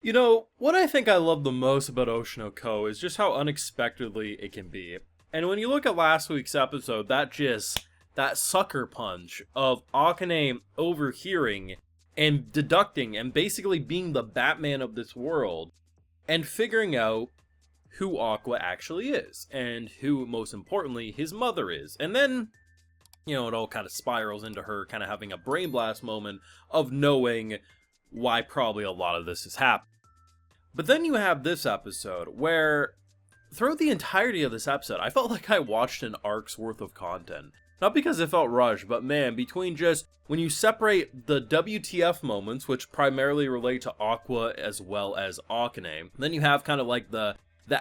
You know, what I think I love the most about Oshi is just how unexpectedly it can be. And when you look at last week's episode, that sucker punch of Akane overhearing and deducting and basically being the Batman of this world and figuring out who Aqua actually is and who, most importantly, his mother is. And then, it all kind of spirals into her kind of having a brain blast moment of knowing why probably a lot of this has happened. But then you have this episode where, throughout the entirety of this episode, I felt like I watched an arc's worth of content. Not because it felt rushed, but man, between just when you separate the WTF moments, which primarily relate to Aqua as well as Akane, then you have kind of like the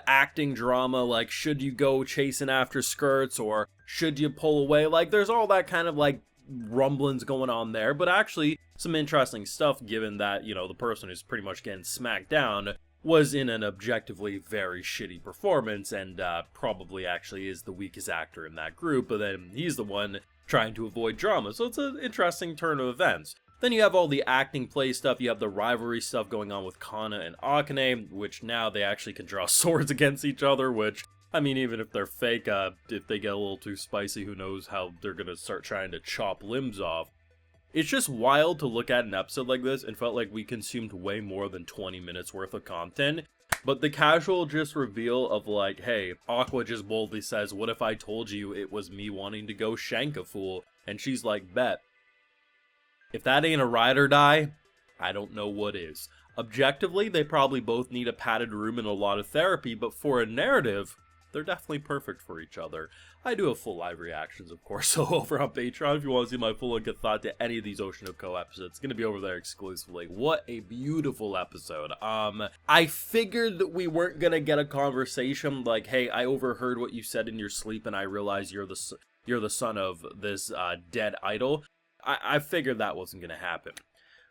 acting drama, like should you go chasing after skirts or should you pull away? Like there's all that kind of like rumblings going on there, but actually some interesting stuff given that, the person who's pretty much getting smacked down was in an objectively very shitty performance and probably actually is the weakest actor in that group, but then he's the one trying to avoid drama, so it's an interesting turn of events. Then you have all the acting play stuff, you have the rivalry stuff going on with Kana and Akane, which now they actually can draw swords against each other, which, I mean, even if they're fake, if they get a little too spicy, who knows how they're gonna start trying to chop limbs off. It's just wild to look at an episode like this and felt like we consumed way more than 20 minutes worth of content. But the casual just reveal of like, hey, Aqua just boldly says, what if I told you it was me wanting to go shank a fool? And she's like, bet. If that ain't a ride or die, I don't know what is. Objectively, they probably both need a padded room and a lot of therapy, but for a narrative, they're definitely perfect for each other. I do have full live reactions, of course, so over on Patreon, if you want to see my full look at thought to any of these Oshi episodes, it's going to be over there exclusively. What a beautiful episode. I figured that we weren't going to get a conversation like, hey, I overheard what you said in your sleep and I realize you're the son of this dead idol. I figured that wasn't going to happen.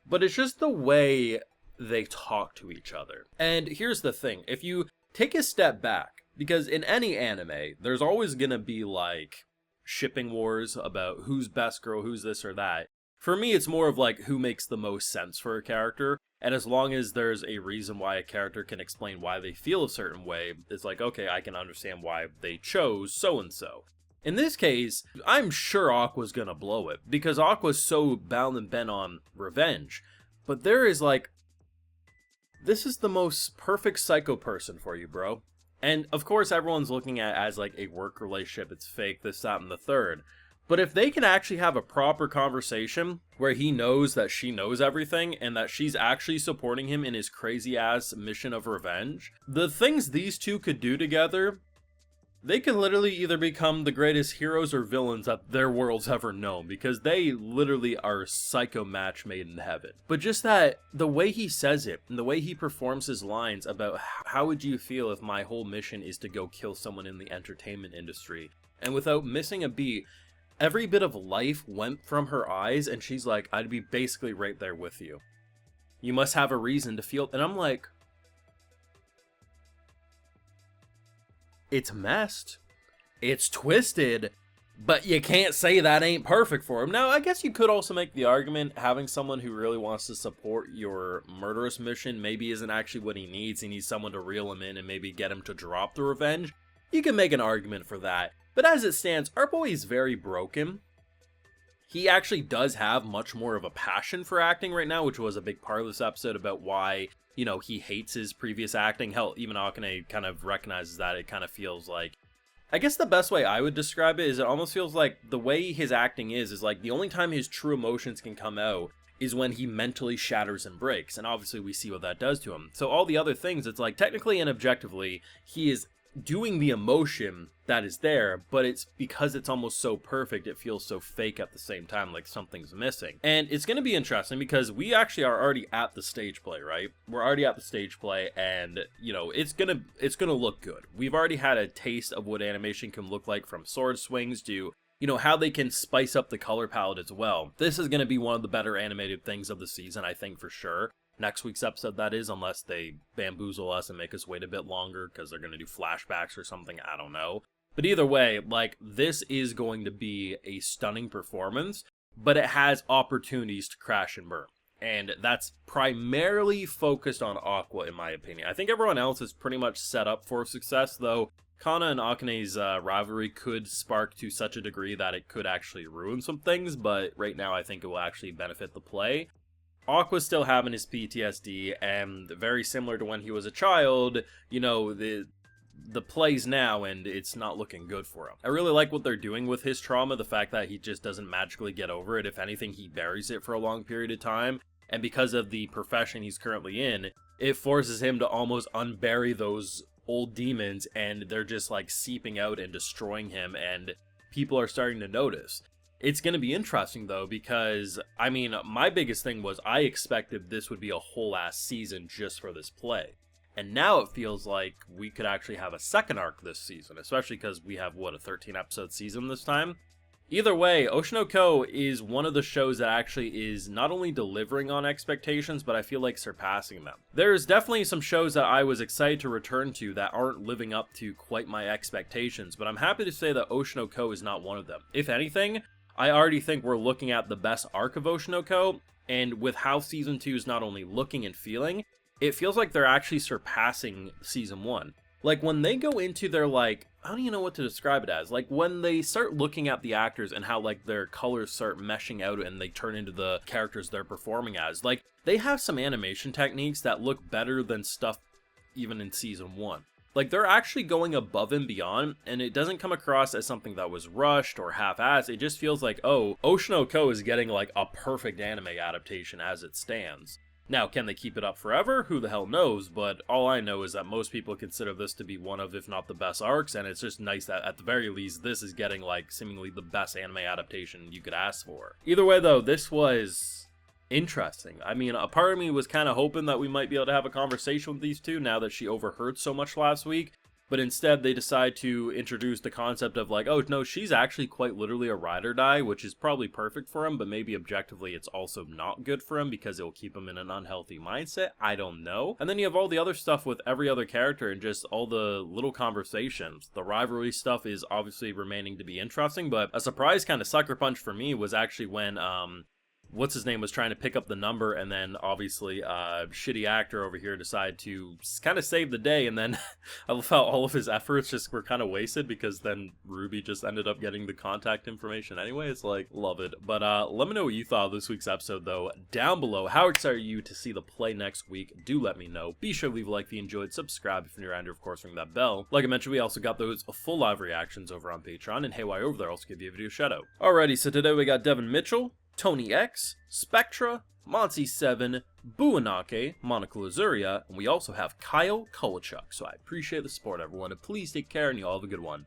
But it's just the way they talk to each other. And here's the thing, if you take a step back, because in any anime, there's always gonna be like shipping wars about who's best girl, who's this or that. For me, it's more of like who makes the most sense for a character. And as long as there's a reason why a character can explain why they feel a certain way, it's like, okay, I can understand why they chose so-and-so. In this case, I'm sure Aqua's gonna blow it, because Aqua's so bound and bent on revenge. But there is like, this is the most perfect psycho person for you, bro. And of course everyone's looking at it as like a work relationship, it's fake, this, that, and the third. But if they can actually have a proper conversation where he knows that she knows everything and that she's actually supporting him in his crazy ass mission of revenge, the things these two could do together, they can literally either become the greatest heroes or villains that their world's ever known, because they literally are a psycho match made in heaven. But just that, the way he says it, and the way he performs his lines about how would you feel if my whole mission is to go kill someone in the entertainment industry, and without missing a beat, every bit of life went from her eyes, and she's like, I'd be basically right there with you. You must have a reason to feel, and I'm like, it's messed, it's twisted, but you can't say that ain't perfect for him. Now, I guess you could also make the argument having someone who really wants to support your murderous mission maybe isn't actually what he needs. He needs someone to reel him in and maybe get him to drop the revenge. You can make an argument for that. But as it stands, our boy is very broken. He actually does have much more of a passion for acting right now, which was a big part of this episode about why, he hates his previous acting. Hell, even Akane kind of recognizes that. It kind of feels like, I guess the best way I would describe it is it almost feels like the way his acting is like the only time his true emotions can come out is when he mentally shatters and breaks. And obviously we see what that does to him. So all the other things, it's like technically and objectively, he is doing the emotion that is there, but it's because it's almost so perfect, it feels so fake at the same time, like something's missing. And it's going to be interesting because we actually are already at the stage play, right? We're already at the stage play, and it's gonna look good. We've already had a taste of what animation can look like, from sword swings to how they can spice up the color palette as well. This is going to be one of the better animated things of the season, I think, for sure. Next week's episode, that is, unless they bamboozle us and make us wait a bit longer because they're going to do flashbacks or something, I don't know. But either way, like, this is going to be a stunning performance, but it has opportunities to crash and burn. And that's primarily focused on Aqua, in my opinion. I think everyone else is pretty much set up for success, though Kana and Akane's rivalry could spark to such a degree that it could actually ruin some things, but right now I think it will actually benefit the play. Aqua's still having his PTSD, and very similar to when he was a child, you know, the plays now, and it's not looking good for him. I really like what they're doing with his trauma, the fact that he just doesn't magically get over it. If anything, he buries it for a long period of time, and because of the profession he's currently in, it forces him to almost unbury those old demons, and they're just like seeping out and destroying him, and people are starting to notice. It's going to be interesting though, because I mean, my biggest thing was I expected this would be a whole ass season just for this play, and now it feels like we could actually have a second arc this season, especially because we have what, a 13 episode season this time. Either way, Oshi no Ko is one of the shows that actually is not only delivering on expectations, but I feel like surpassing them. There's definitely some shows that I was excited to return to that aren't living up to quite my expectations, but I'm happy to say that Oshi no Ko is not one of them. If anything, I already think we're looking at the best arc of Oshi no Ko, and with how Season 2 is not only looking and feeling, it feels like they're actually surpassing Season 1. Like, when they go into their, like, I don't even know what to describe it as. Like, when they start looking at the actors and how, like, their colors start meshing out and they turn into the characters they're performing as, like, they have some animation techniques that look better than stuff even in Season 1. Like, they're actually going above and beyond, and it doesn't come across as something that was rushed or half-assed. It just feels like, oh, Oshi no Ko is getting, like, a perfect anime adaptation as it stands. Now, can they keep it up forever? Who the hell knows, but all I know is that most people consider this to be one of, if not the best arcs, and it's just nice that, at the very least, this is getting, like, seemingly the best anime adaptation you could ask for. Either way, though, this was interesting. I mean, a part of me was kind of hoping that we might be able to have a conversation with these two now that she overheard so much last week, but instead they decide to introduce the concept of like, oh no, she's actually quite literally a ride or die, which is probably perfect for him, but maybe objectively it's also not good for him because it'll keep him in an unhealthy mindset. I don't know. And then you have all the other stuff with every other character and just all the little conversations. The rivalry stuff is obviously remaining to be interesting, but a surprise kind of sucker punch for me was actually when what's his name was trying to pick up the number, and then obviously shitty actor over here decided to kind of save the day, and then I felt all of his efforts just were kind of wasted because then Ruby just ended up getting the contact information anyway. It's like, love it. But let me know what you thought of this week's episode though down below. How excited are you to see the play next week? Do let me know. Be sure to leave a like if you enjoyed, subscribe if you're new around here, of course ring that bell. Like I mentioned, we also got those full live reactions over on Patreon, and hey, while you're over there, I'll also give you a video shout out. Alrighty, so today we got Devin Mitchell, Tony X, Spectra, Monty7, Buanake, Monica Lazuria, and we also have Kyle Kolachuk. So I appreciate the support, everyone, and please take care, and you all have a good one.